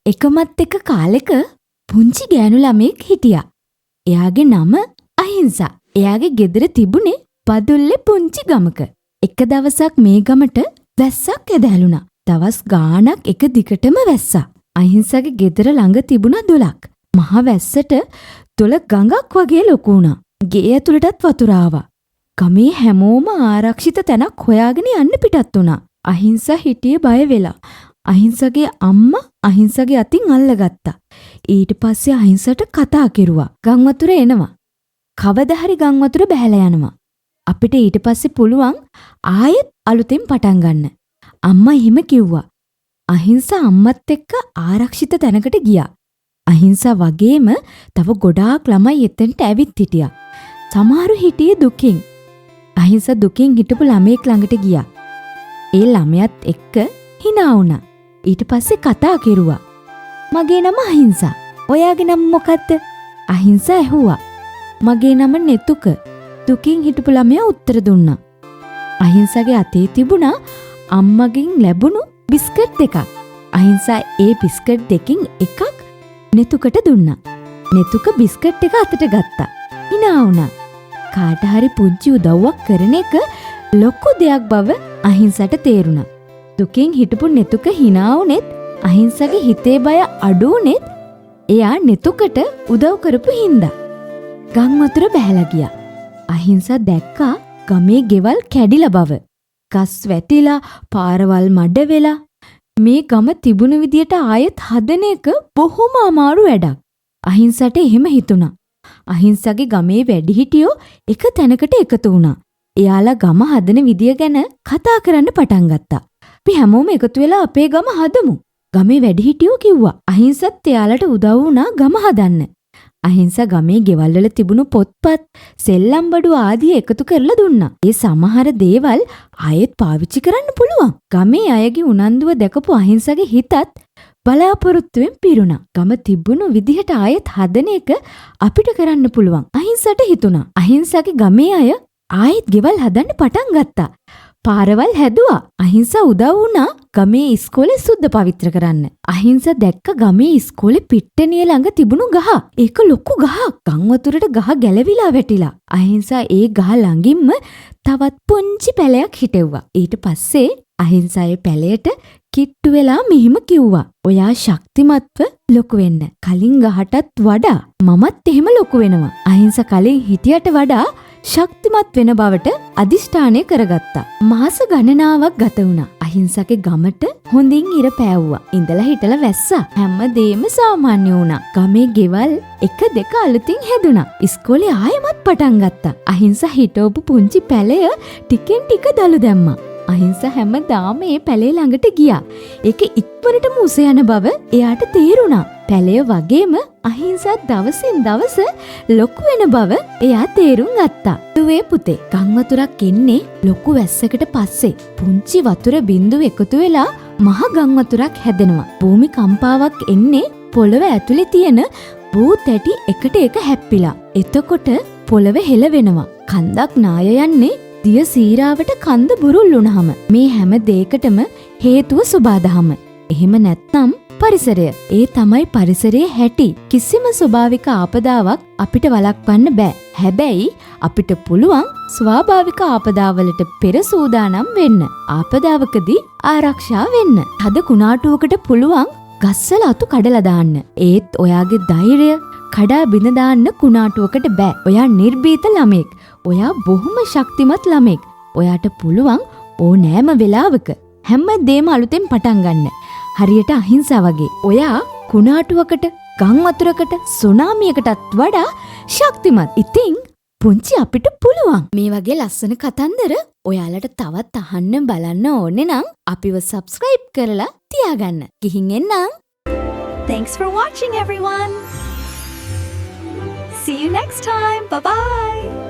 එකමත් එක කාලෙක පුංචි ගෑනු ළමයෙක් හිටියා. එයාගේ නම අහිංසා. එයාගේ ගෙදර තිබුණේ බදුල්ලේ පුංචි ගමක. එක දවසක් මේ ගමට වැස්සක් ඇදහැළුණා. දවස් ගාණක් එක දිගටම වැස්සා. අහිංසාගේ ගෙදර ළඟ තිබුණා දොලක්. මහ වැස්සට දොල ගඟක් වගේ ලොකු වුණා. ගේ ඇතුළටත් වතුර ආවා. ගමේ හැමෝම ආරක්ෂිත තැනක් හොයාගෙන යන්න පිටත් වුණා. අහිංසා හිටියේ බය වෙලා. අහිංසගේ අම්මා අහිංසගේ අතින් අල්ලගත්තා. ඊට පස්සේ අහිංසට කතා කෙරුවා. ගම් වතුර එනවා. කවදා හරි ගම් වතුර බැහැලා යනවා. අපිට ඊට පස්සේ පුළුවන් ආයෙත් අලුතෙන් පටන් ගන්න. අම්මා එහෙම කිව්වා. අහිංසා අම්මත් එක්ක ආරක්ෂිත තැනකට ගියා. අහිංසා වගේම තව ගොඩාක් ළමයි එතෙන්ට ඇවිත් හිටියා. සමහරු හිටියේ දුකින්. අහිංසා දුකින් හිටපු ළමයෙක් ළඟට ගියා. ඒ ළමයාත් එක්ක hina වුණා. ඊට පස්සේ කතා කෙරුවා. මගේ නම අහිංසා. ඔයාගේ නම මොකද්ද? අහිංසා ඇහුවා. මගේ නම නෙතුක. දුකින් හිටපු ළමයා උත්තර දුන්නා. අහිංසාගේ අතේ තිබුණා අම්මගෙන් ලැබුණු බිස්කට් දෙකක්. අහිංසා ඒ බිස්කට් දෙකෙන් එකක් නෙතුකට දුන්නා. නෙතුක බිස්කට් එක අතට ගත්තා. hina වුණා. කාට හරි පුංචි උදව්වක් කරන එක ලොකු දෙයක් බව අහිංසට තේරුණා. දුකින් හිටපු නෙතුක hina වුණෙත් අහිංසගේ හිතේ බය අඩු වුණෙත් එයා නෙතුකට උදව් කරපු හින්දා. ගම් වතුර බැහැලා ගියා. අහිංසා දැක්කා ගමේ ගෙවල් කැඩිලා බව. ගස් වැටිලා පාරවල් මඩ වෙලා මේ ගම තිබුණු විදියට ආයෙත් හදන එක බොහොම අමාරු වැඩක්. අහිංසට එහෙම හිතුණා. අහිංසගේ ගමේ වැඩිහිටියෝ එක තැනකට එකතු වුණා. එයාලා ගම හදන විදිය ගැන කතා කරන්න පටන් ගත්තා. අපි හැමෝම එකතු වෙලා අපේ ගම හදමු. ගමේ වැඩිහිටියෝ කිව්වා. අහිංසත් එයාලට උදව් වුණා ගම හදන්න. අහිංසා ගමේ ගෙවල් වල තිබුණු පොත්පත්, සෙල්ලම් බඩු ආදී එකතු කරලා දුන්නා. ඒ සමහර දේවල් ආයෙත් පාවිච්චි කරන්න පුළුවන්. ගමේ අයගේ උනන්දුව දැකපු අහිංසගේ හිතත් බලාපොරොත්තුවෙන් පිරුණා. ගම තිබුණු විදිහට ආයෙත් හදන එක අපිට කරන්න පුළුවන්. අහිංසට හිතුණා. අහිංසගේ ගමේ අය ආයෙත් ගෙවල් හදන්න පටන් ගත්තා. පාරවල් හැදුවා. අහිංසා උදව් වුණා ගමේ ඉස්කෝලේ සුද්ධ පවිත්‍ර කරන්න. අහිංසා දැක්ක ගමේ ඉස්කෝලේ පිට්ටනිය ළඟ තිබුණු ගහ. ඒක ලොකු ගහක්. ගම් වතුරට ගහ ගැලවිලා වැටිලා. අහිංසා ඒ ගහ ළඟින්ම තවත් පුංචි පැලයක් හිටෙව්වා. ඊට පස්සේ අහිංසායේ පැලයට කිට්ටු වෙලා මෙහිම කිව්වා. ඔයා ශක්තිමත්ව ලොකු වෙන්න. කලින් ගහටත් වඩා මමත් එහෙම ලොකු වෙනවා. අහිංසා කලින් හිටියට වඩා ශක්තිමත් වෙන බවට අදිෂ්ඨානය කරගත්තා. මාස ගණනාවක් ගත වුණා. අහිංසගේ ගමට හොඳින් ඉර පෑවුවා. ඉඳලා හිටලා වැස්සා. හැමදේම සාමාන්‍ය වුණා. ගමේ ගෙවල් එක දෙක අලුතින් හැදුණා. ඉස්කෝලේ ආයෙමත් පටන් ගත්තා. අහිංසා හිටවපු පුංචි පැලය ටිකෙන් ටික දළු දැම්මා. අහිංසා හැමදාම මේ පැලේ ළඟට ගියා. ඒක ඉක්මනටම උස යන බව එයාට තේරුණා. පැලය වගේම අහිංසා දවසින් දවස ලොකු වෙන බව එයා තේරුම් ගත්තා. දුවේ පුතේ, ගම් වතුරක් එන්නේ ලොකු වැස්සකට පස්සේ. පුංචි වතුර බින්දුව එකතු වෙලා මහ ගම් වතුරක් හැදෙනවා. භූමි කම්පාවක් එන්නේ පොළව ඇතුලේ තියෙන බූත් ඇටි එකට එක හැප්පිලා. එතකොට පොළව හෙල වෙනවා. කන්දක් නාය යන්නේ දිය සීරාවට කන්ද බුරුල් වුණාම. මේ හැම දෙයකටම හේතුව සුබාදහම. එහෙම නැත්නම් පරිසරය. ඒ තමයි පරිසරයේ හැටි. කිසිම ස්වභාවික ආපදාවක් අපිට වළක්වන්න බෑ. හැබැයි අපිට පුළුවන් ස්වාභාවික ආපදාවලට පෙර සූදානම් වෙන්න. ආපදාවකදී ආරක්ෂා වෙන්න. හද කුණාටුවකට පුළුවන් ගස්වල අතු කඩලා දාන්න. ඒත් ඔයාගේ ධෛර්යය කඩා බිඳ දාන්න කුණාටුවකට බෑ. ඔයා නිර්භීත ළමෙක්. ඔයා බොහොම ශක්තිමත් ළමෙක්. ඔයාට පුළුවන් ඕනෑම වෙලාවක හැමදේම අලුතෙන් පටන් ගන්න. හරියට අහිංසා වගේ. ඔයා කුණාටුවකට, ගම් වතුරකට, සුනාමියකටත් වඩා ශක්තිමත්. ඉතින් පුංචි අපිට පුළුවන්. මේ වගේ ලස්සන කතන්දර ඔයාලට තවත් අහන්න බලන්න ඕනේ නම් අපිව subscribe කරලා තියාගන්න. ගිහින් එන්නම්. Thanks for watching, everyone. See you next time. Bye-bye.